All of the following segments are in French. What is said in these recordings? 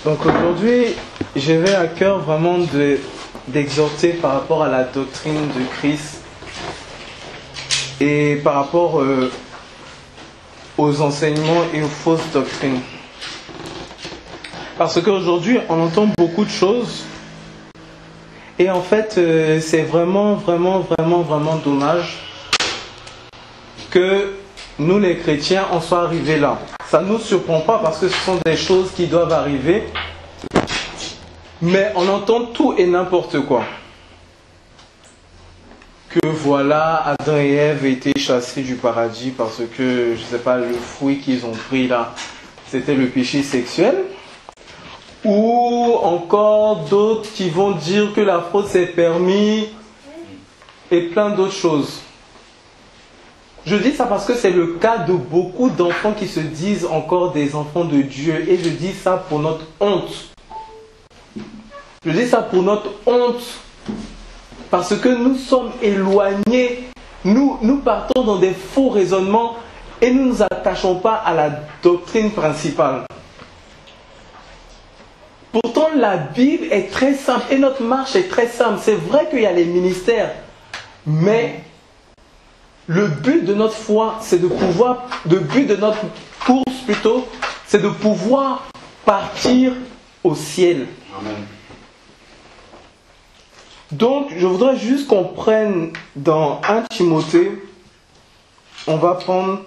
Donc aujourd'hui, j'avais à cœur vraiment d'exhorter par rapport à la doctrine de Christ et par rapport aux enseignements et aux fausses doctrines. Parce qu'aujourd'hui, on entend beaucoup de choses et en fait, c'est vraiment dommage que nous les chrétiens en soient arrivés là. Ça ne nous surprend pas parce que ce sont des choses qui doivent arriver, mais on entend tout et n'importe quoi. Que voilà, Adam et Ève étaient chassés du paradis parce que, je sais pas, le fruit qu'ils ont pris là, c'était le péché sexuel. Ou encore d'autres qui vont dire que la fraude c'est permis et plein d'autres choses. Je dis ça parce que c'est le cas de beaucoup d'enfants qui se disent encore des enfants de Dieu. Et je dis ça pour notre honte. Je dis ça pour notre honte. Parce que nous sommes éloignés. Nous partons dans des faux raisonnements et nous ne nous attachons pas à la doctrine principale. Pourtant, la Bible est très simple et notre marche est très simple. C'est vrai qu'il y a les ministères, mais le but de notre foi, c'est de pouvoir, le but de notre course plutôt, c'est de pouvoir partir au ciel. Amen. Donc, je voudrais juste qu'on prenne dans 1 Timothée, on va prendre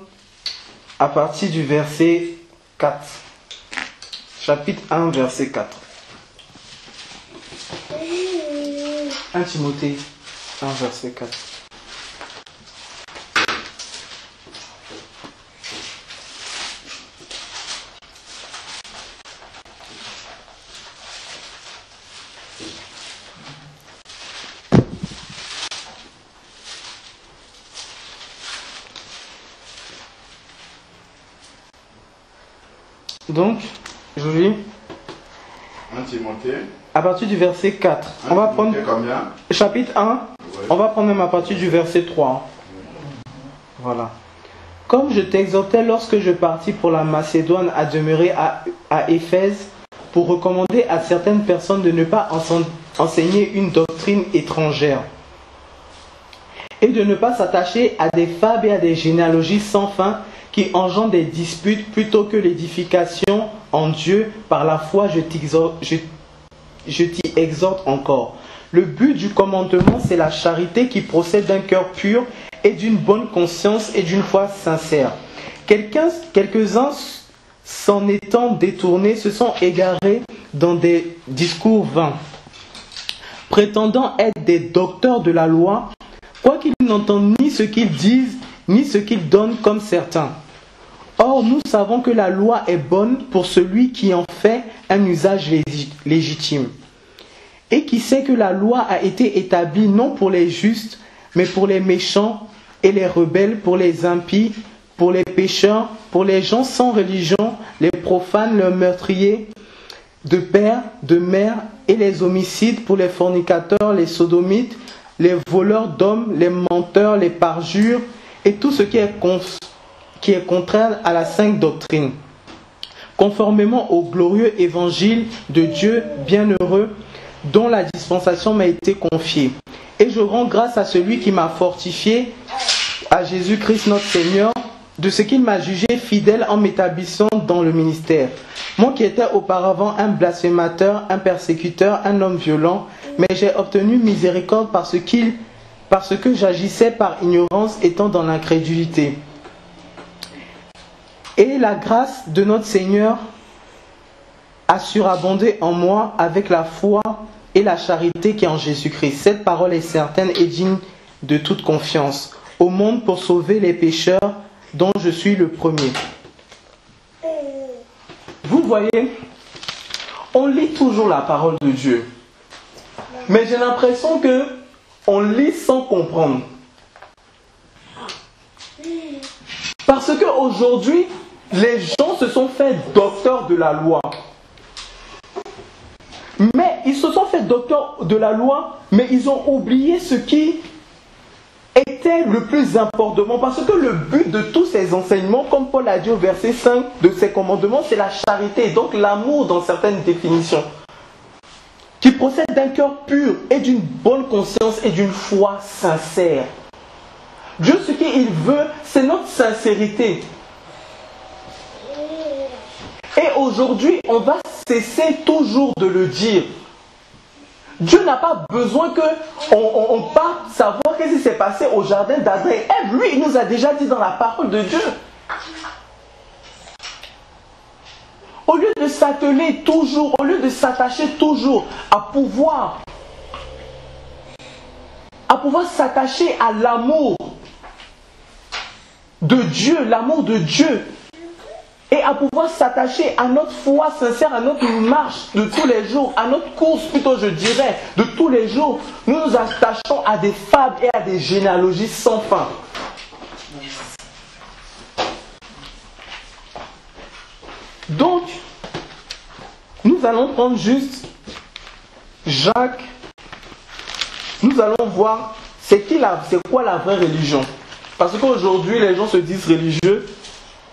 à partir du verset 4. Chapitre 1, verset 4. 1 Timothée 1, verset 4. Donc, je lis 1 Timothée. À partir du verset 4. On va prendre combien? Chapitre 1. Ouais. On va prendre même à partir du verset 3. Ouais. Voilà. Comme je t'exhortais lorsque je partis pour la Macédoine à demeurer à Éphèse, pour recommander à certaines personnes de ne pas enseigner une doctrine étrangère et de ne pas s'attacher à des fables et à des généalogies sans fin qui engendrent des disputes plutôt que l'édification en Dieu. Par la foi, je t'y exhorte encore. Le but du commandement, c'est la charité qui procède d'un cœur pur et d'une bonne conscience et d'une foi sincère. Quelques-uns, s'en étant détournés, se sont égarés dans des discours vains, prétendant être des docteurs de la loi, quoiqu'ils n'entendent ni ce qu'ils disent, ni ce qu'ils donnent comme certains. Or, nous savons que la loi est bonne pour celui qui en fait un usage légitime, et qui sait que la loi a été établie non pour les justes, mais pour les méchants et les rebelles, pour les impies, pour les pécheurs, pour les gens sans religion, les profanes, les meurtriers de père, de mère et les homicides, pour les fornicateurs, les sodomites, les voleurs d'hommes, les menteurs, les parjures et tout ce qui est contraire à la sainte doctrine, conformément au glorieux évangile de Dieu bienheureux dont la dispensation m'a été confiée. Et je rends grâce à celui qui m'a fortifié, à Jésus-Christ notre Seigneur, de ce qu'il m'a jugé fidèle en m'établissant dans le ministère. Moi qui étais auparavant un blasphémateur, un persécuteur, un homme violent, mais j'ai obtenu miséricorde parce que j'agissais par ignorance étant dans l'incrédulité. Et la grâce de notre Seigneur a surabondé en moi avec la foi et la charité qui est en Jésus-Christ. Cette parole est certaine et digne de toute confiance au monde pour sauver les pécheurs dont je suis le premier. Vous voyez, on lit toujours la parole de Dieu, mais j'ai l'impression que on lit sans comprendre. Parce qu'aujourd'hui, les gens se sont fait docteurs de la loi. Mais ils se sont fait docteurs de la loi, mais ils ont oublié ce qui était le plus important, parce que le but de tous ces enseignements, comme Paul a dit au verset 5 de ses commandements, c'est la charité, donc l'amour dans certaines définitions, qui procède d'un cœur pur et d'une bonne conscience et d'une foi sincère. Dieu, ce qu'il veut, c'est notre sincérité. Et aujourd'hui, on va cesser toujours de le dire. Dieu n'a pas besoin qu'on parte savoir qu'est-ce qui s'est passé au jardin d'Adam et Ève. Lui, il nous a déjà dit dans la parole de Dieu. Au lieu de s'atteler toujours, au lieu de s'attacher toujours à pouvoir s'attacher à l'amour de Dieu, l'amour de Dieu, et à pouvoir s'attacher à notre foi sincère, à notre marche de tous les jours, à notre course plutôt je dirais, de tous les jours, nous nous attachons à des fables et à des généalogies sans fin. Donc, nous allons prendre juste Jacques, nous allons voir c'est quoi la vraie religion. Parce qu'aujourd'hui, les gens se disent religieux,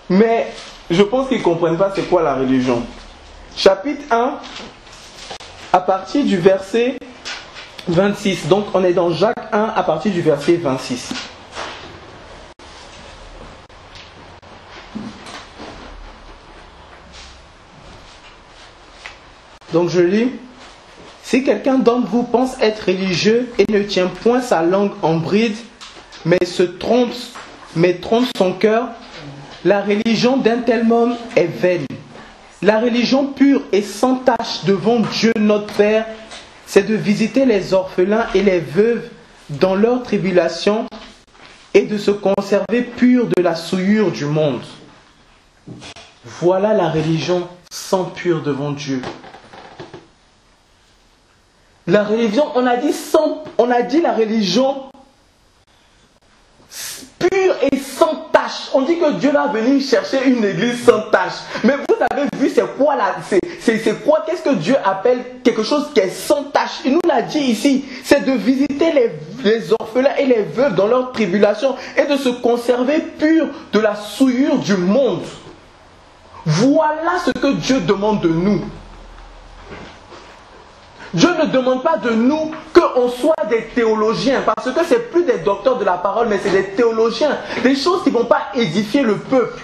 mais je pense qu'ils ne comprennent pas c'est quoi la religion. Chapitre 1, à partir du verset 26. Donc, on est dans Jacques 1, à partir du verset 26. Donc, je lis. Si quelqu'un d'entre vous pense être religieux et ne tient point sa langue en bride, mais trompe son cœur, la religion d'un tel homme est vaine. La religion pure et sans tache devant Dieu notre Père, c'est de visiter les orphelins et les veuves dans leur tribulation et de se conserver pur de la souillure du monde. Voilà la religion sans pure devant Dieu. La religion, on a dit la religion pure et sans tache. On dit que Dieu va venir chercher une église sans tache. Mais vous avez vu c'est quoi qu'est-ce que Dieu appelle quelque chose qui est sans tache? Il nous l'a dit ici, c'est de visiter les orphelins et les veuves dans leur tribulation et de se conserver pur de la souillure du monde. Voilà ce que Dieu demande de nous. Dieu ne demande pas de nous qu'on soit des théologiens, parce que ce n'est plus des docteurs de la parole, mais c'est des théologiens. Des choses qui ne vont pas édifier le peuple.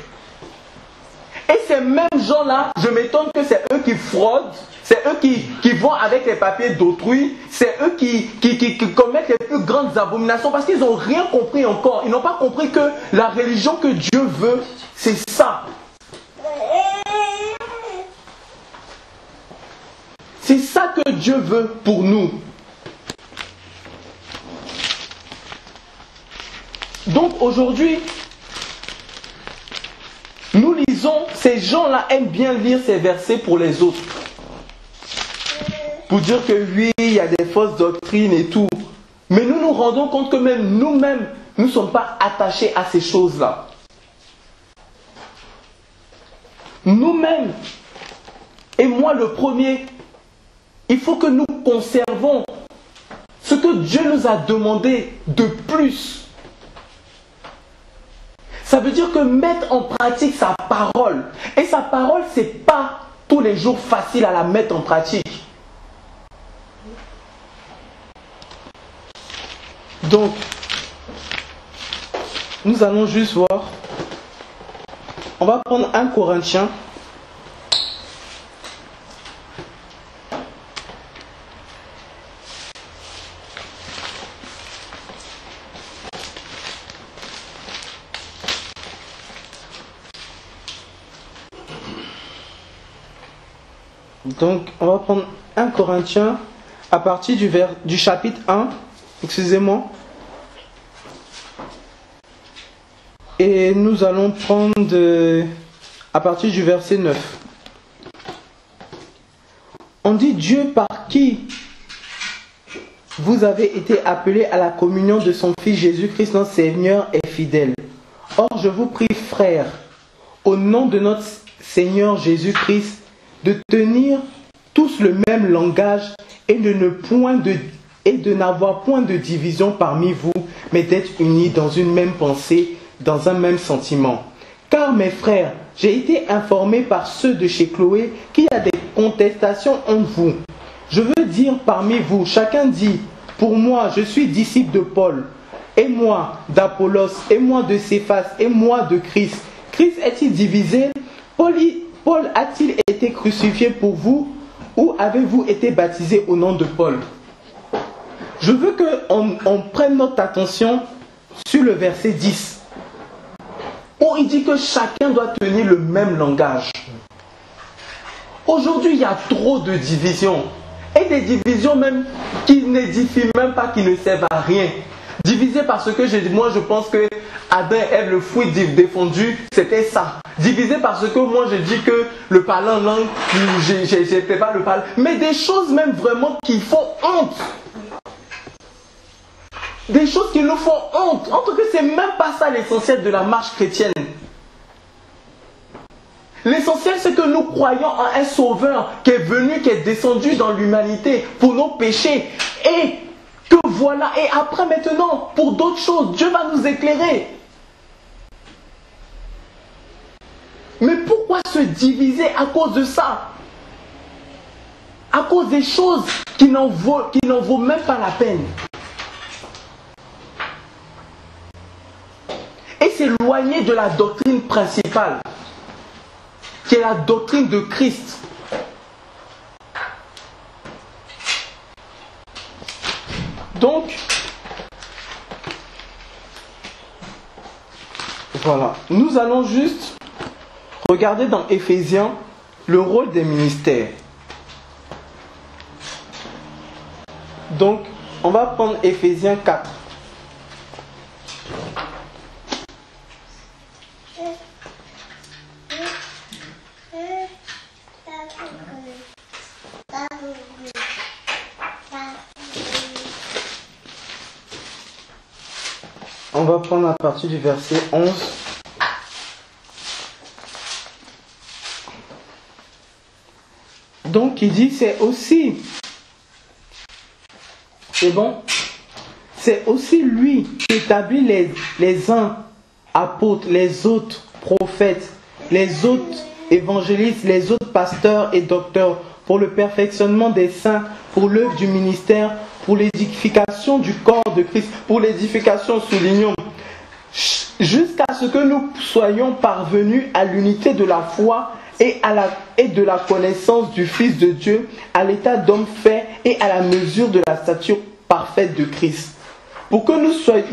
Et ces mêmes gens-là, je m'étonne que c'est eux qui fraudent, c'est eux qui vont avec les papiers d'autrui, c'est eux qui commettent les plus grandes abominations, parce qu'ils n'ont rien compris encore. Ils n'ont pas compris que la religion que Dieu veut, c'est ça. C'est ça que Dieu veut pour nous. Donc aujourd'hui, nous lisons, ces gens-là aiment bien lire ces versets pour les autres. Pour dire que oui, il y a des fausses doctrines et tout. Mais nous nous rendons compte que même nous-mêmes, nous ne sommes pas attachés à ces choses-là. Nous-mêmes, et moi le premier, il faut que nous conservons ce que Dieu nous a demandé de plus. Ça veut dire que mettre en pratique sa parole. Et sa parole, ce n'est pas tous les jours facile à la mettre en pratique. Donc, nous allons juste voir. On va prendre 1 Corinthiens. Donc, on va prendre 1 Corinthiens à partir du chapitre 1, excusez-moi. Et nous allons prendre à partir du verset 9. On dit Dieu par qui vous avez été appelés à la communion de son Fils Jésus-Christ notre Seigneur est fidèle. Or, je vous prie, frères, au nom de notre Seigneur Jésus-Christ, de tenir tous le même langage et de n'avoir point de division parmi vous, mais d'être unis dans une même pensée, dans un même sentiment. Car mes frères, j'ai été informé par ceux de chez Chloé qu'il y a des contestations entre vous. Je veux dire parmi vous, chacun dit, pour moi, je suis disciple de Paul, et moi d'Apollos, et moi de Céphas, et moi de Christ. Christ est-il divisé? Paul a-t-il été crucifié pour vous, ou avez-vous été baptisé au nom de Paul? Je veux qu'on prenne notre attention sur le verset 10. Où il dit que chacun doit tenir le même langage. Aujourd'hui, il y a trop de divisions. Et des divisions même qui n'édifient même pas, qui ne servent à rien. Divisé parce que moi je pense que Adam et Ève, le fruit défendu, c'était ça. Divisé parce que moi je dis que le parler en langue, j'ai pas le parler. Mais des choses même vraiment qui font honte. Des choses qui nous font honte. En tout cas, c'est même pas ça l'essentiel de la marche chrétienne. L'essentiel, c'est que nous croyons en un sauveur qui est venu, qui est descendu dans l'humanité pour nos péchés. Et que voilà, et après maintenant, pour d'autres choses, Dieu va nous éclairer. Mais pourquoi se diviser à cause de ça? À cause des choses qui n'en vaut même pas la peine. Et s'éloigner de la doctrine principale, qui est la doctrine de Christ. Donc, voilà. Nous allons juste regarder dans Éphésiens le rôle des ministères. Donc, on va prendre Éphésiens 4. On va prendre à partir du verset 11. Donc il dit c'est aussi, c'est bon, c'est aussi lui qui établit les uns apôtres, les autres prophètes, les autres évangélistes, les autres pasteurs et docteurs pour le perfectionnement des saints, pour l'œuvre du ministère, pour l'édification du corps de Christ, pour l'édification, soulignons, jusqu'à ce que nous soyons parvenus à l'unité de la foi et de la connaissance du Fils de Dieu, à l'état d'homme fait et à la mesure de la stature parfaite de Christ. Pour que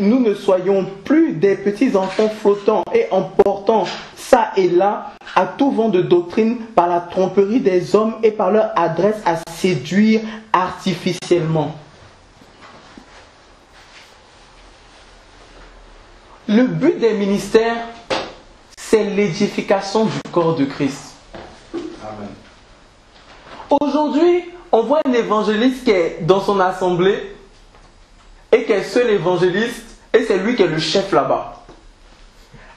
nous ne soyons plus des petits enfants flottants et emportant ça et là à tout vent de doctrine par la tromperie des hommes et par leur adresse à séduire artificiellement. Le but des ministères, c'est l'édification du corps de Christ. Amen. Aujourd'hui, on voit un évangéliste qui est dans son assemblée et qui est seul évangéliste et c'est lui qui est le chef là-bas.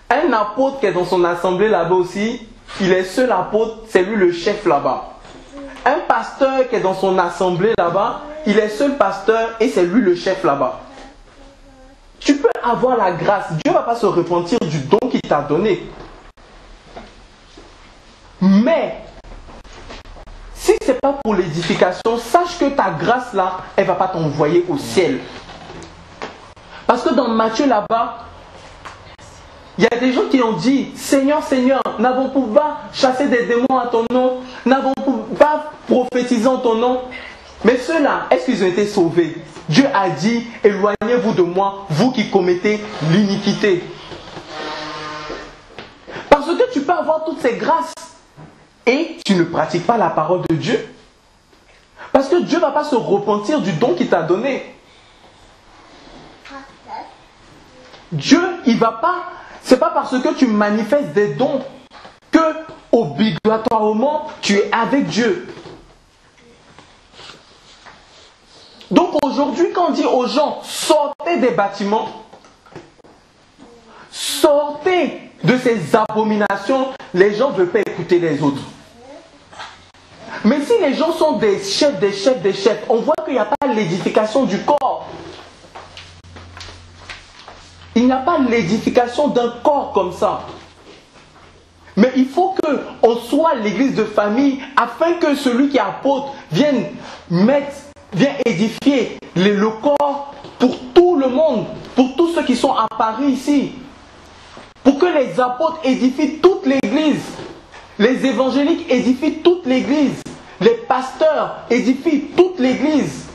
Un apôtre qui est dans son assemblée là-bas aussi, il est seul apôtre, c'est lui le chef là-bas. Un pasteur qui est dans son assemblée là-bas, il est seul pasteur et c'est lui le chef là-bas. Tu peux avoir la grâce, Dieu ne va pas se repentir du don qu'il t'a donné. Mais, si ce n'est pas pour l'édification, sache que ta grâce là, elle ne va pas t'envoyer au ciel. Parce que dans Matthieu là-bas, il y a des gens qui ont dit, Seigneur, Seigneur, n'avons pas chassé des démons à ton nom, n'avons pas prophétisé en ton nom. Mais ceux-là, est-ce qu'ils ont été sauvés? Dieu a dit, éloignez-vous de moi, vous qui commettez l'iniquité. Parce que tu peux avoir toutes ces grâces et tu ne pratiques pas la parole de Dieu. Parce que Dieu ne va pas se repentir du don qu'il t'a donné. Dieu, il va pas, c'est pas parce que tu manifestes des dons que obligatoirement tu es avec Dieu. Donc aujourd'hui, quand on dit aux gens, sortez des bâtiments, sortez de ces abominations, les gens ne veulent pas écouter les autres. Mais si les gens sont des chefs, on voit qu'il n'y a pas l'édification du corps. n'y a pas l'édification d'un corps comme ça. Mais il faut qu'on soit l'église de famille afin que celui qui est apôtre vienne édifier le corps pour tout le monde, pour tous ceux qui sont à Paris ici. Pour que les apôtres édifient toute l'église, les évangéliques édifient toute l'église, les pasteurs édifient toute l'église,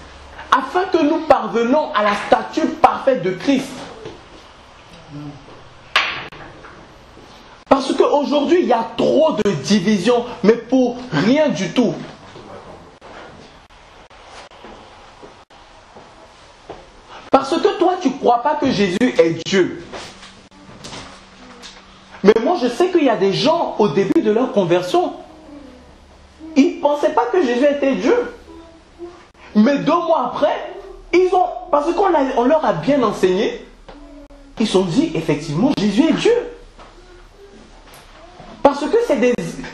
afin que nous parvenons à la stature parfaite de Christ. Parce qu'aujourd'hui, il y a trop de divisions, mais pour rien du tout. Parce que toi, tu ne crois pas que Jésus est Dieu. Mais moi, je sais qu'il y a des gens, au début de leur conversion, ils ne pensaient pas que Jésus était Dieu. Mais 2 mois après, parce qu'on leur a bien enseigné, ils se sont dit, effectivement, Jésus est Dieu. Parce que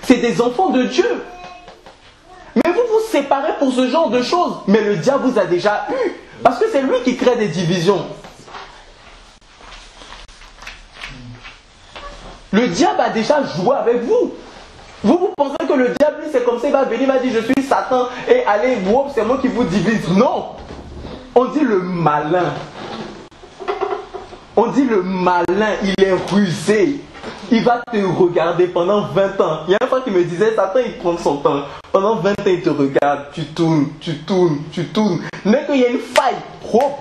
c'est des enfants de Dieu. Mais vous vous séparez pour ce genre de choses. Mais le diable vous a déjà eu. Parce que c'est lui qui crée des divisions. Le diable a déjà joué avec vous. Vous pensez que le diable, lui, c'est comme ça, il va venir, il va dire, je suis Satan, et allez, c'est moi qui vous divise. Non. On dit le malin. On dit le malin, il est rusé. Il va te regarder pendant 20 ans. Il y a une fois qui me disait, Satan, il prend son temps. Pendant 20 ans, il te regarde. Tu tournes. Dès qu'il y a une faille, hop.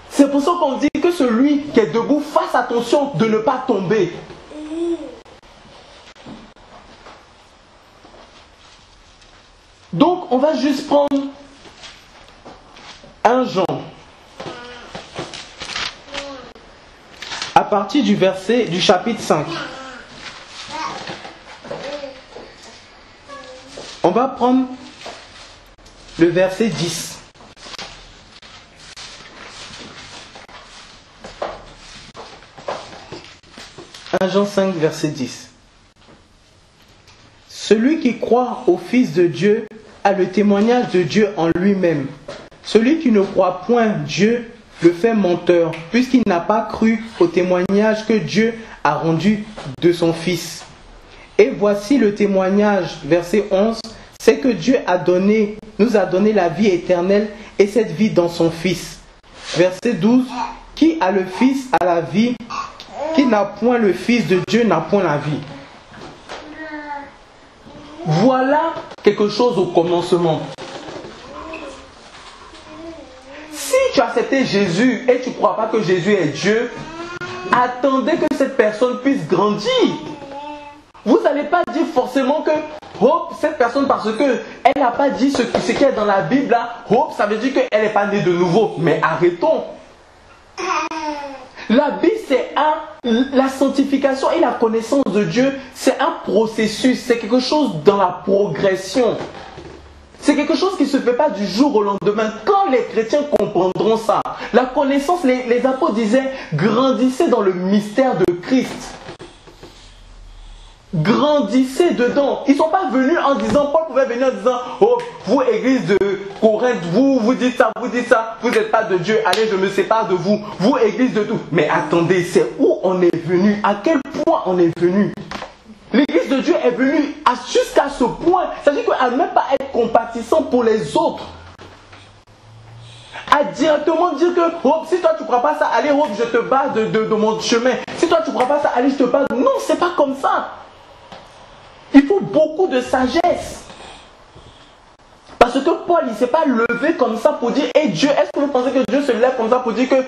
C'est pour ça qu'on dit que celui qui est debout, fasse attention de ne pas tomber. Donc, on va juste prendre 1 Jean. À partir du chapitre 5. On va prendre le verset 10. Jean 5, verset 10. Celui qui croit au Fils de Dieu a le témoignage de Dieu en lui-même. Celui qui ne croit point Dieu le fait menteur, puisqu'il n'a pas cru au témoignage que Dieu a rendu de son Fils. Et voici le témoignage, verset 11, c'est que Dieu nous a donné la vie éternelle et cette vie dans son Fils. Verset 12, qui a le Fils a la vie, qui n'a point le Fils de Dieu n'a point la vie. Voilà quelque chose au commencement. Si tu as accepté Jésus et tu ne crois pas que Jésus est Dieu, attendez que cette personne puisse grandir. Vous n'allez pas dire forcément que cette personne, parce qu'elle n'a pas dit ce qui est dans la Bible, là, ça veut dire qu'elle n'est pas née de nouveau. Mais arrêtons. La Bible, c'est la sanctification et la connaissance de Dieu, c'est un processus, c'est quelque chose dans la progression. C'est quelque chose qui ne se fait pas du jour au lendemain. Quand les chrétiens comprendront ça, la connaissance, les apôtres disaient, grandissez dans le mystère de Christ. Grandissez dedans. Ils ne sont pas venus en disant, Paul pouvait venir en disant, vous église de Corinthe, vous dites ça, vous n'êtes pas de Dieu, allez, je me sépare de vous, vous église de tout. Mais attendez, c'est où on est venu, à quel point on est venu. L'église de Dieu est venue jusqu'à ce point, c'est-à-dire qu'elle ne même pas être compatissant pour les autres. À directement dire que, si toi tu ne crois pas ça, allez, je te bats de mon chemin. Si toi tu ne crois pas ça, allez, je te bats. Non, c'est pas comme ça. Il faut beaucoup de sagesse. Parce que Paul, il ne s'est pas levé comme ça pour dire, Dieu, est-ce que vous pensez que Dieu se lève comme ça pour dire que,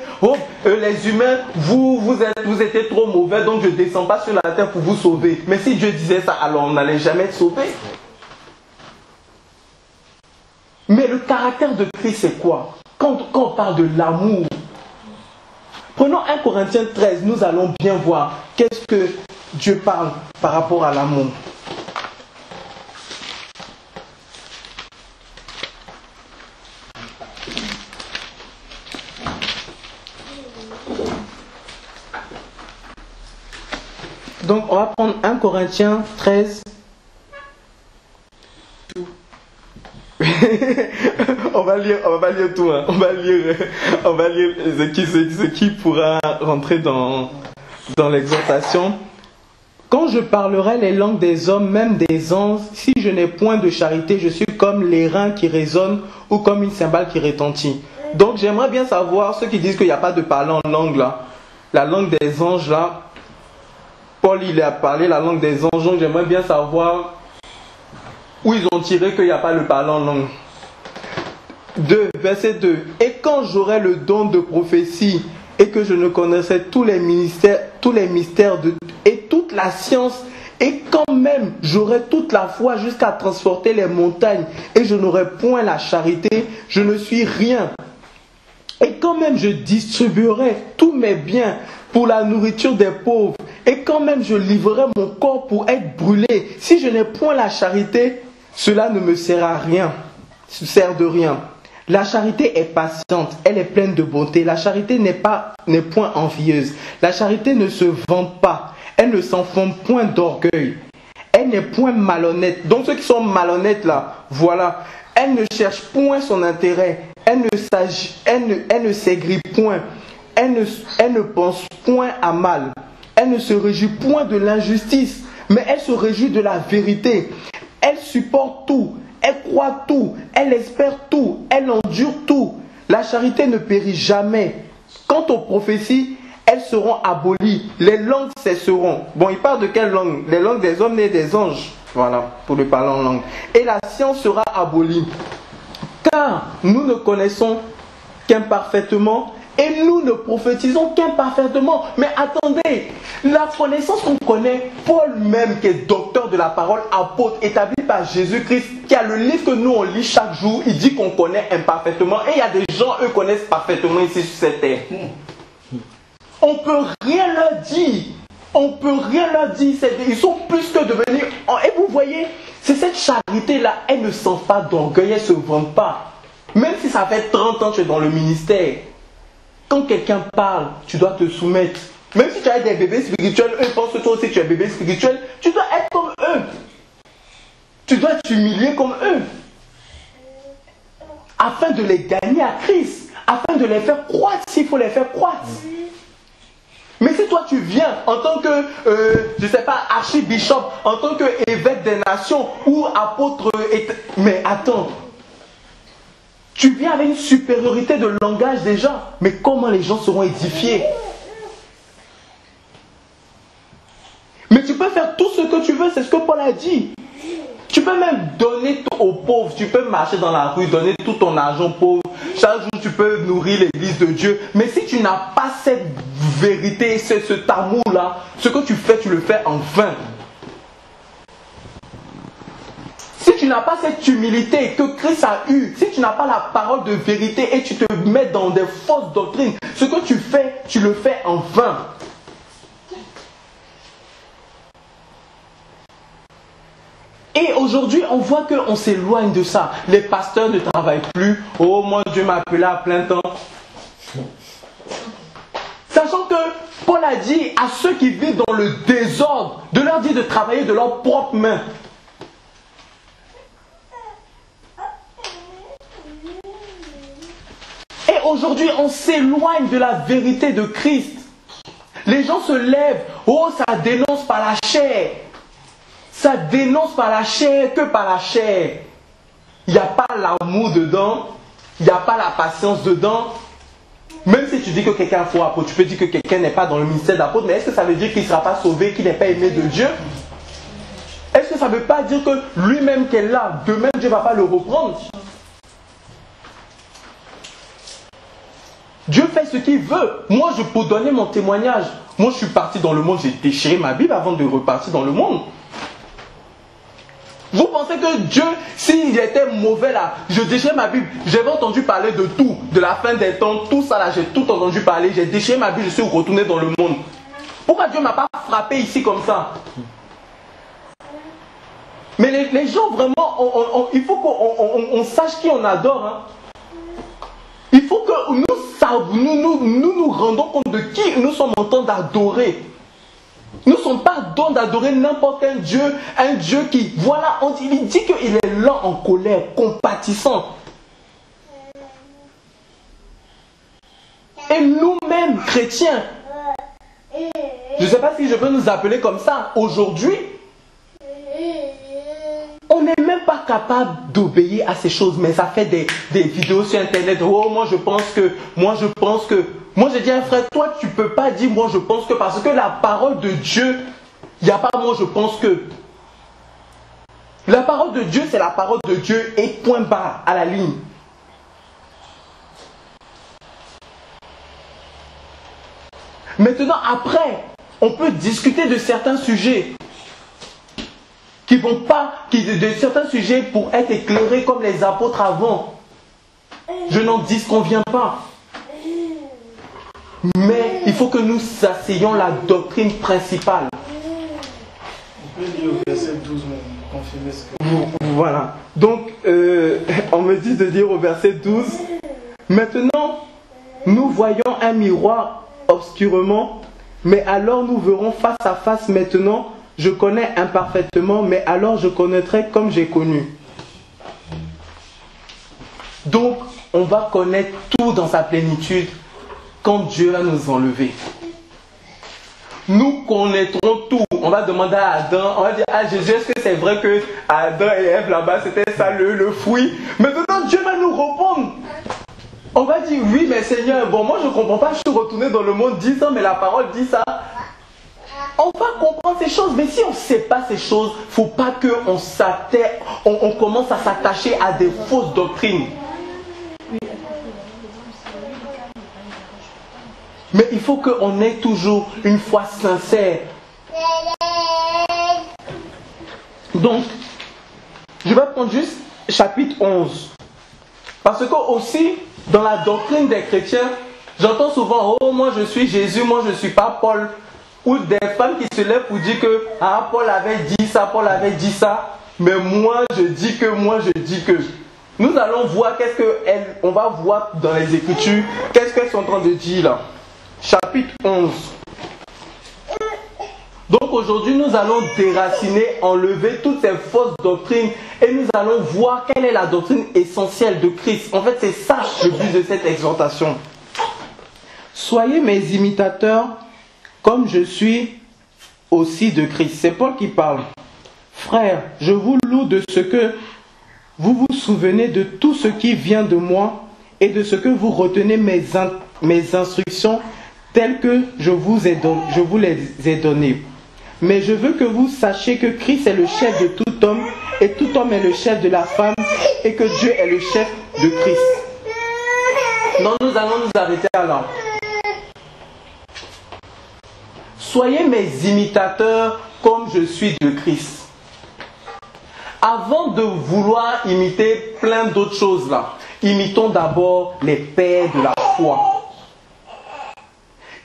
les humains, vous étiez trop mauvais, donc je ne descends pas sur la terre pour vous sauver. Mais si Dieu disait ça, alors on n'allait jamais être sauvé. Mais le caractère de Christ, c'est quoi? Quand on parle de l'amour, prenons 1 Corinthiens 13, nous allons bien voir qu'est-ce que Dieu parle par rapport à l'amour. Donc, on va prendre 1 Corinthiens 13. On va pas lire tout, hein. On va lire ce qui pourra rentrer dans l'exhortation. Quand je parlerai les langues des hommes, même des anges, si je n'ai point de charité, je suis comme les reins qui résonnent ou comme une cymbale qui retentit. Donc j'aimerais bien savoir, ceux qui disent qu'il n'y a pas de parler en langue là, la langue des anges là, Paul il a parlé la langue des anges, donc j'aimerais bien savoir où ils ont tiré qu'il n'y a pas le parler en langue. 2, verset 2. Et quand j'aurai le don de prophétie et que je ne connaissais tous les mystères et toute la science, et quand même j'aurai toute la foi jusqu'à transporter les montagnes et je n'aurai point la charité, je ne suis rien. Et quand même je distribuerai tous mes biens pour la nourriture des pauvres, et quand même je livrerai mon corps pour être brûlé, si je n'ai point la charité, cela ne me sert à rien, sert de rien. La charité est patiente, elle est pleine de bonté. La charité n'est point envieuse. La charité ne se vante pas, elle ne s'enflamme point d'orgueil. Elle n'est point malhonnête. Donc ceux qui sont malhonnêtes là, voilà. Elle ne cherche point son intérêt. Elle ne s'aigrit point. Elle ne pense point à mal. Elle ne se réjouit point de l'injustice, mais elle se réjouit de la vérité. Elle supporte tout. Elle croit tout. Elle espère tout. Elle endure tout. La charité ne périt jamais. Quant aux prophéties, elles seront abolies. Les langues cesseront. Bon, il parle de quelle langue? Les langues des hommes et des anges. Voilà, pour le parler en langue. Et la science sera abolie. Car nous ne connaissons qu'imparfaitement et nous ne prophétisons qu'imparfaitement. Mais attendez, la connaissance qu'on connaît, Paul même, qui est docteur de la parole, apôtre, établi par Jésus-Christ, qui a le livre que nous on lit chaque jour, il dit qu'on connaît imparfaitement. Et il y a des gens, eux, connaissent parfaitement ici sur cette terre. On ne peut rien leur dire. On ne peut rien leur dire. Ils sont plus que devenus... Et vous voyez, c'est cette charité-là, elle ne sent pas d'orgueil, elle ne se vante pas. Même si ça fait 30 ans que tu es dans le ministère, quand quelqu'un parle, tu dois te soumettre. Même si tu as des bébés spirituels, eux pensent que toi aussi tu es bébé spirituel, tu dois être comme eux. Tu dois t'humilier comme eux. Afin de les gagner à Christ. Afin de les faire croître s'il faut les faire croître. Mais si toi tu viens en tant que, je ne sais pas, archibishop, en tant qu'évêque des nations ou apôtre, mais attends. Tu viens avec une supériorité de langage déjà, mais comment les gens seront édifiés? Mais tu peux faire tout ce que tu veux, c'est ce que Paul a dit. Tu peux même donner aux pauvres, tu peux marcher dans la rue, donner tout ton argent aux pauvres. Chaque jour, tu peux nourrir l'église de Dieu. Mais si tu n'as pas cette vérité, cet amour-là, ce que tu fais, tu le fais en vain. Si tu n'as pas cette humilité que Christ a eue, si tu n'as pas la parole de vérité et tu te mets dans des fausses doctrines, ce que tu fais, tu le fais en vain. Et aujourd'hui, on voit qu'on s'éloigne de ça. Les pasteurs ne travaillent plus. Oh, moi, Dieu m'a appelé à plein temps. Sachant que Paul a dit à ceux qui vivent dans le désordre, de leur dire de travailler de leurs propres mains. Et aujourd'hui, on s'éloigne de la vérité de Christ. Les gens se lèvent. Oh, ça dénonce par la chair. Ça dénonce par la chair que par la chair. Il n'y a pas l'amour dedans. Il n'y a pas la patience dedans. Même si tu dis que quelqu'un est faux apôtre, tu peux dire que quelqu'un n'est pas dans le ministère d'apôtre, mais est-ce que ça veut dire qu'il ne sera pas sauvé, qu'il n'est pas aimé de Dieu? Est-ce que ça ne veut pas dire que lui-même qui est là, demain Dieu ne va pas le reprendre? Dieu fait ce qu'il veut. Moi, je peux donner mon témoignage. Moi, je suis parti dans le monde, j'ai déchiré ma Bible avant de repartir dans le monde. Vous pensez que Dieu, s'il était mauvais là, je déchirais ma Bible, j'avais entendu parler de tout, de la fin des temps, tout ça là, j'ai tout entendu parler, j'ai déchiré ma Bible, je suis retourné dans le monde. Pourquoi Dieu ne m'a pas frappé ici comme ça? Mais les gens vraiment, il faut qu'on sache qui on adore. Hein. Il faut que nous rendons compte de qui nous sommes en train d'adorer. Nous ne sommes pas dons d'adorer n'importe quel Dieu, un Dieu qui, voilà, il dit qu'il est lent en colère, compatissant. Et nous-mêmes, chrétiens, je ne sais pas si je peux nous appeler comme ça, aujourd'hui, on n'est même pas capable d'obéir à ces choses, mais ça fait des vidéos sur Internet. Oh, moi je pense que. Moi je dis à un frère, toi tu ne peux pas dire moi je pense que, parce que la parole de Dieu, il n'y a pas moi je pense que. La parole de Dieu, c'est la parole de Dieu et point barre à la ligne. Maintenant, après, on peut discuter de certains sujets de certains sujets pour être éclairés comme les apôtres avant. Je n'en disconviens pas. Mais il faut que nous assaillions la doctrine principale. On peut lire au verset 12, mais confirmer ce que... Voilà. Donc, on me dit de dire au verset 12, maintenant, nous voyons un miroir obscurement, mais alors nous verrons face à face. Maintenant, je connais imparfaitement, mais alors je connaîtrai comme j'ai connu. Donc, on va connaître tout dans sa plénitude quand Dieu va nous enlever. Nous connaîtrons tout. On va demander à Adam, on va dire, ah Jésus, est-ce que c'est vrai que Adam et Ève là-bas, c'était ça le fruit? Maintenant, Dieu va nous répondre. On va dire, oui, mais Seigneur, bon, moi je ne comprends pas, je suis retourné dans le monde 10 ans, mais la parole dit ça. On va comprendre ces choses, mais si on ne sait pas ces choses, il ne faut pas qu'on commence à s'attacher à des fausses doctrines. Mais il faut qu'on ait toujours une foi sincère. Donc, je vais prendre juste chapitre 11. Parce que aussi, dans la doctrine des chrétiens, j'entends souvent, oh, moi je suis Jésus, moi je ne suis pas Paul. Ou des femmes qui se lèvent pour dire que ah, Paul avait dit ça, Paul avait dit ça, mais moi je dis que. Nous allons voir on va voir dans les Écritures, qu'est-ce qu'elles sont en train de dire là. Chapitre 11. Donc aujourd'hui nous allons déraciner, enlever toutes ces fausses doctrines et nous allons voir quelle est la doctrine essentielle de Christ. En fait c'est ça le but de cette exhortation. Soyez mes imitateurs comme je suis aussi de Christ. C'est Paul qui parle. Frères, je vous loue de ce que vous vous souvenez de tout ce qui vient de moi et de ce que vous retenez mes instructions telles que je vous les ai données. Mais je veux que vous sachiez que Christ est le chef de tout homme et tout homme est le chef de la femme et que Dieu est le chef de Christ. Donc nous allons nous arrêter là. Soyez mes imitateurs comme je suis de Christ. Avant de vouloir imiter plein d'autres choses là, imitons d'abord les pères de la foi.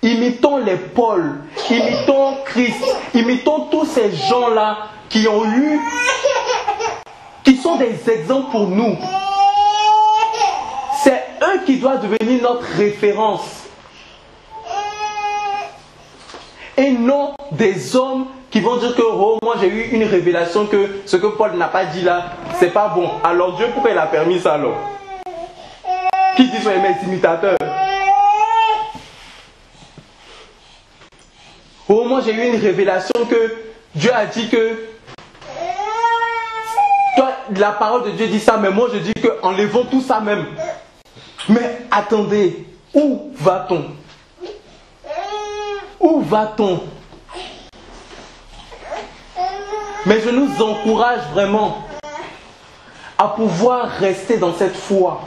Imitons les Paul, imitons Christ, imitons tous ces gens-là qui sont des exemples pour nous. C'est eux qui doivent devenir notre référence. Et non des hommes qui vont dire que oh, moi j'ai eu une révélation que ce que Paul n'a pas dit là, c'est pas bon. Alors Dieu, pourquoi il a permis ça alors? Qui dit soyez mes imitateurs? Oh, moi j'ai eu une révélation que Dieu a dit que toi, la parole de Dieu dit ça, mais moi je dis que enlevons tout ça même. Mais attendez, où va-t-on? Où va-t-on? Mais je nous encourage vraiment à pouvoir rester dans cette foi.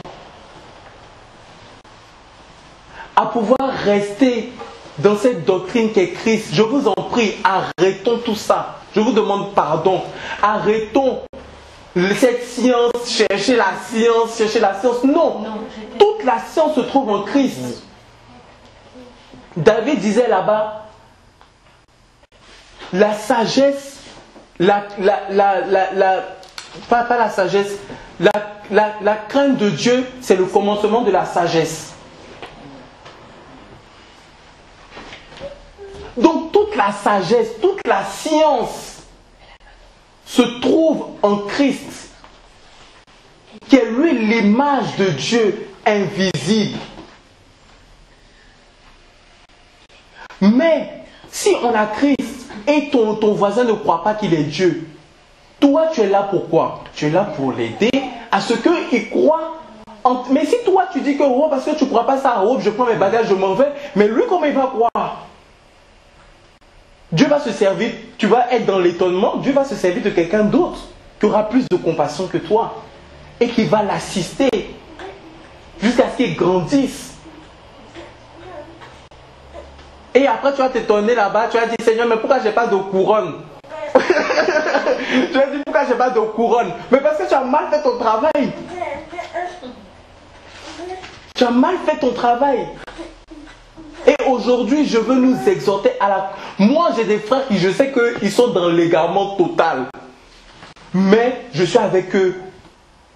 À pouvoir rester dans cette doctrine qu'est Christ. Je vous en prie, arrêtons tout ça. Je vous demande pardon. Arrêtons cette science, chercher la science. Non, toute la science se trouve en Christ. David disait là-bas, la sagesse, pas la sagesse, la crainte de Dieu, c'est le commencement de la sagesse. Donc toute la la sagesse, toute la science se trouve en Christ, qui est lui l'image de Dieu invisible. Mais si on a Christ et ton voisin ne croit pas qu'il est Dieu, toi tu es là pour quoi? Tu es là pour l'aider à ce qu'il croit. Mais si toi tu dis que oh, parce que tu ne crois pas ça, oh, je prends mes bagages, je m'en vais, mais lui comment il va croire? Dieu va se servir, tu vas être dans l'étonnement, Dieu va se servir de quelqu'un d'autre qui aura plus de compassion que toi et qui va l'assister jusqu'à ce qu'il grandisse. Et après tu vas t'étonner là-bas, tu vas dire Seigneur, mais pourquoi j'ai pas de couronne? Tu vas dire pourquoi j'ai pas de couronne? Mais parce que tu as mal fait ton travail. Tu as mal fait ton travail. Et aujourd'hui, je veux nous exhorter à la... Moi, j'ai des frères qui, je sais qu'ils sont dans l'égarement total. Mais je suis avec eux.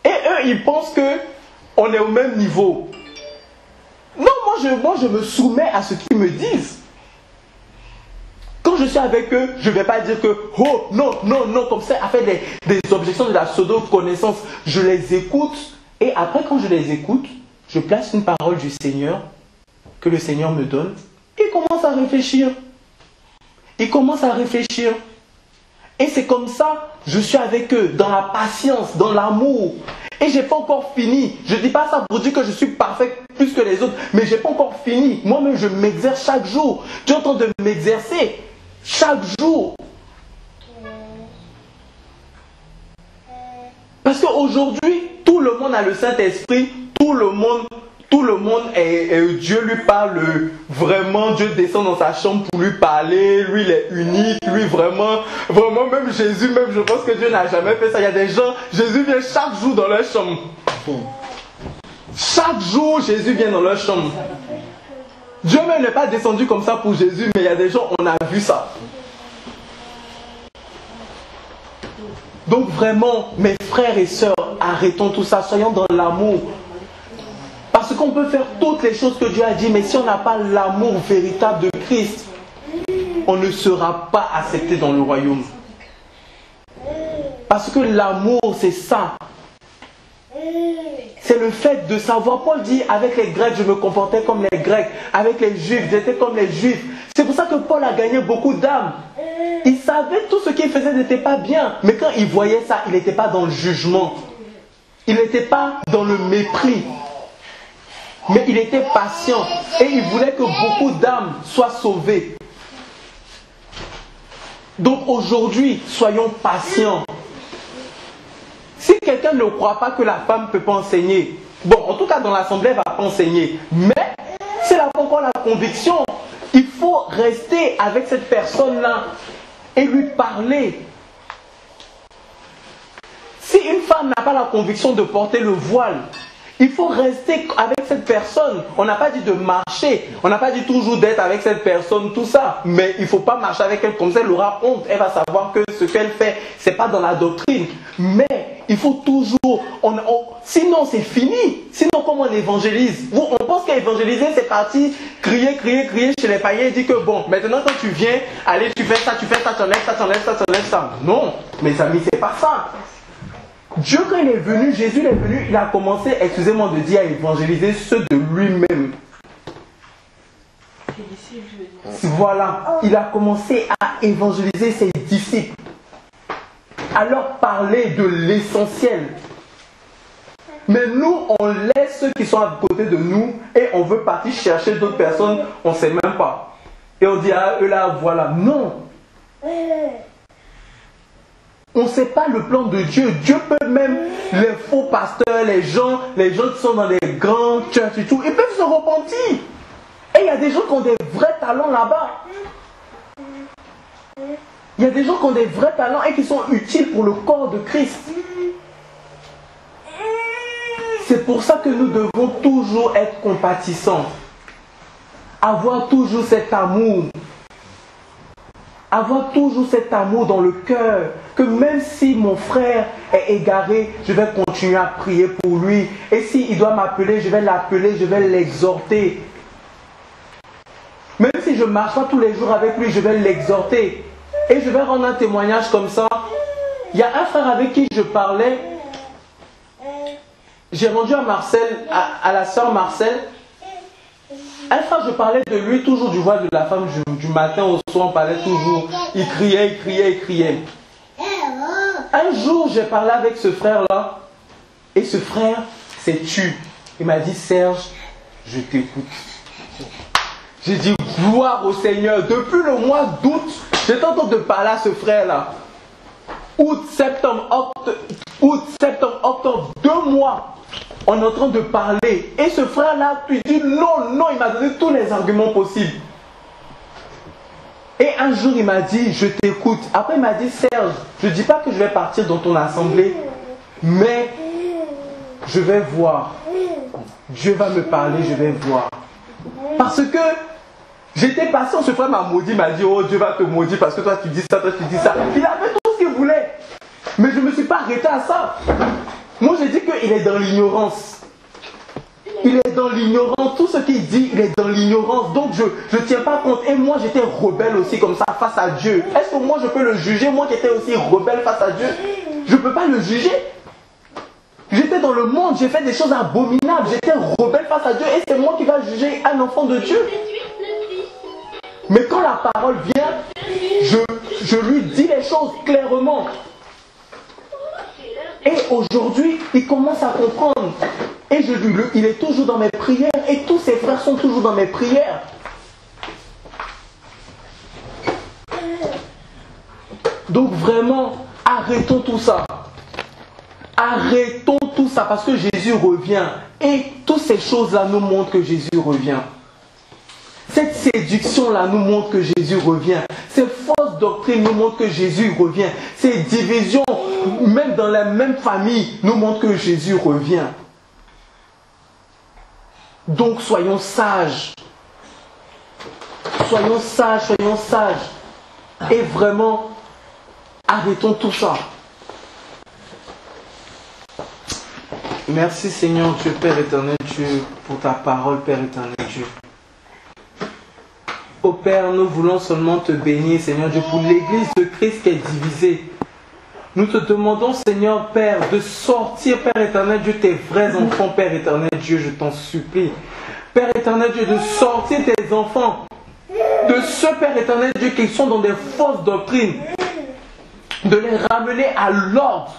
Et eux, ils pensent qu'on est au même niveau. Non, moi, je me soumets à ce qu'ils me disent. Quand je suis avec eux, je ne vais pas dire que oh, non, non, non, comme ça, à faire des objections de la pseudo-connaissance. Je les écoute. Et après, quand je les écoute, je place une parole du Seigneur que le Seigneur me donne, il commence à réfléchir. Il commence à réfléchir. Et c'est comme ça, je suis avec eux, dans la patience, dans l'amour. Et je n'ai pas encore fini. Je ne dis pas ça pour dire que je suis parfait plus que les autres, mais je n'ai pas encore fini. Moi-même, je m'exerce chaque jour. Tu es en train de m'exercer chaque jour. Parce qu'aujourd'hui, tout le monde a le Saint-Esprit, tout le monde Dieu lui parle vraiment, Dieu descend dans sa chambre pour lui parler, lui il est unique, lui vraiment, même Jésus, même je pense que Dieu n'a jamais fait ça. Il y a des gens, Jésus vient chaque jour dans leur chambre. Chaque jour, Jésus vient dans leur chambre. Dieu même n'est pas descendu comme ça pour Jésus, mais il y a des gens, on a vu ça. Donc vraiment, mes frères et sœurs, arrêtons tout ça, soyons dans l'amour. Parce qu'on peut faire toutes les choses que Dieu a dit, mais si on n'a pas l'amour véritable de Christ, on ne sera pas accepté dans le royaume. Parce que l'amour, c'est ça. C'est le fait de savoir. Paul dit, avec les Grecs, je me comportais comme les Grecs. Avec les Juifs, j'étais comme les Juifs. C'est pour ça que Paul a gagné beaucoup d'âmes. Il savait tout ce qu'il faisait n'était pas bien. Mais quand il voyait ça, il n'était pas dans le jugement. Il n'était pas dans le mépris. Mais il était patient et il voulait que beaucoup d'âmes soient sauvées. Donc aujourd'hui, soyons patients. Si quelqu'un ne croit pas que la femme ne peut pas enseigner, bon, en tout cas dans l'assemblée, elle ne va pas enseigner. Mais si elle n'a pas encore la conviction, il faut rester avec cette personne-là et lui parler. Si une femme n'a pas la conviction de porter le voile, il faut rester avec cette personne. On n'a pas dit de marcher. On n'a pas dit toujours d'être avec cette personne, tout ça. Mais il ne faut pas marcher avec elle comme ça. Elle aura honte. Elle va savoir que ce qu'elle fait, ce n'est pas dans la doctrine. Mais il faut toujours... sinon, c'est fini. Sinon, comment on évangélise? On pense qu'évangéliser, c'est parti, crier chez les païens et dire que bon, maintenant quand tu viens, allez, tu fais ça, tu enlèves ça, tu enlèves ça, tu enlèves ça. Non, mes amis, c'est pas ça. Dieu, quand il est venu, Jésus est venu, il a commencé, excusez-moi de dire, à évangéliser ceux de lui-même. Voilà, il a commencé à évangéliser ses disciples, à leur parler de l'essentiel. Mais nous, on laisse ceux qui sont à côté de nous et on veut partir chercher d'autres personnes, on ne sait même pas. Et on dit à eux là, voilà, non. On ne sait pas le plan de Dieu. Dieu peut même, les faux pasteurs, les gens qui sont dans les grands churches et tout, ils peuvent se repentir. Et il y a des gens qui ont des vrais talents là-bas. Il y a des gens qui ont des vrais talents et qui sont utiles pour le corps de Christ. C'est pour ça que nous devons toujours être compatissants. Avoir toujours cet amour. Avoir toujours cet amour dans le cœur, que même si mon frère est égaré, je vais continuer à prier pour lui. Et s'il doit m'appeler, je vais l'appeler, je vais l'exhorter. Même si je ne marche pas tous les jours avec lui, je vais l'exhorter. Et je vais rendre un témoignage comme ça. Il y a un frère avec qui je parlais. J'ai rendu à Marcel, à la sœur Marcel. Un frère, je parlais de lui, toujours du voile de la femme, du matin au soir, on parlait toujours. Il criait, il criait, il criait. Un jour, j'ai parlé avec ce frère-là. Et ce frère s'est tué. Il m'a dit, Serge, je t'écoute. J'ai dit, gloire au Seigneur. Depuis le mois d'août, j'étais en train de parler à ce frère-là. Août, septembre, octobre, 2 mois. On est en train de parler. Et ce frère-là, il dit non, il m'a donné tous les arguments possibles. Et un jour, il m'a dit, je t'écoute. Après, il m'a dit, Serge, je ne dis pas que je vais partir dans ton assemblée, mais je vais voir. Dieu va me parler, je vais voir. Parce que j'étais patient, ce frère m'a maudit, m'a dit, oh Dieu va te maudire parce que toi tu dis ça, toi tu dis ça. Il avait tout ce qu'il voulait. Mais je ne me suis pas arrêté à ça. Moi j'ai dit qu'il est dans l'ignorance. Il est dans l'ignorance. Tout ce qu'il dit, il est dans l'ignorance. Donc je ne tiens pas compte. Et moi j'étais rebelle aussi comme ça face à Dieu. Est-ce que moi je peux le juger? Moi qui étais aussi rebelle face à Dieu, je ne peux pas le juger. J'étais dans le monde, j'ai fait des choses abominables, j'étais rebelle face à Dieu et c'est moi qui va juger un enfant de Dieu. Mais quand la parole vient, je lui dis les choses clairement. Et aujourd'hui, il commence à comprendre. Et il est toujours dans mes prières et tous ses frères sont toujours dans mes prières. Donc vraiment, arrêtons tout ça. Arrêtons tout ça parce que Jésus revient. Et toutes ces choses-là nous montrent que Jésus revient. Cette séduction-là nous montre que Jésus revient. Ces fausses doctrines nous montrent que Jésus revient. Ces divisions, même dans la même famille, nous montrent que Jésus revient. Donc soyons sages. Soyons sages, soyons sages. Et vraiment, arrêtons tout ça. Merci Seigneur Dieu, Père éternel Dieu, pour ta parole, Père éternel Dieu. Ô Père, nous voulons seulement te bénir, Seigneur Dieu, pour l'église de Christ qui est divisée. Nous te demandons, Seigneur Père, de sortir, Père éternel Dieu, tes vrais enfants, Père éternel Dieu, je t'en supplie. Père éternel Dieu, de sortir tes enfants de ceux, Père éternel Dieu, qui sont dans des fausses doctrines, de les ramener à l'ordre.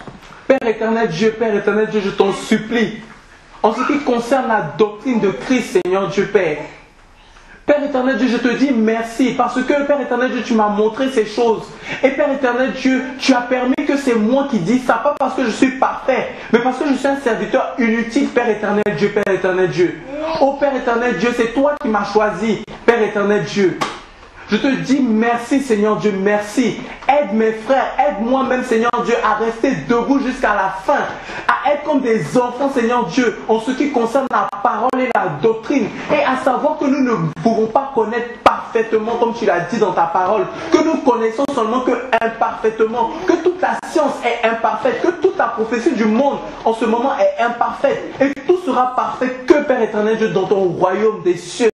Père éternel Dieu, je t'en supplie. En ce qui concerne la doctrine de Christ, Seigneur Dieu Père. Père éternel Dieu, je te dis merci parce que, Père éternel Dieu, tu m'as montré ces choses. Et Père éternel Dieu, tu as permis que c'est moi qui dis ça, pas parce que je suis parfait, mais parce que je suis un serviteur inutile, Père éternel Dieu, Père éternel Dieu. Oh Père éternel Dieu, c'est toi qui m'as choisi, Père éternel Dieu. Je te dis merci Seigneur Dieu, merci. Aide mes frères, aide moi-même Seigneur Dieu à rester debout jusqu'à la fin. À être comme des enfants Seigneur Dieu en ce qui concerne la parole et la doctrine. Et à savoir que nous ne pouvons pas connaître parfaitement comme tu l'as dit dans ta parole. Que nous connaissons seulement que imparfaitement. Que toute la science est imparfaite. Que toute la prophétie du monde en ce moment est imparfaite. Et tout sera parfait que Père éternel Dieu dans ton royaume des cieux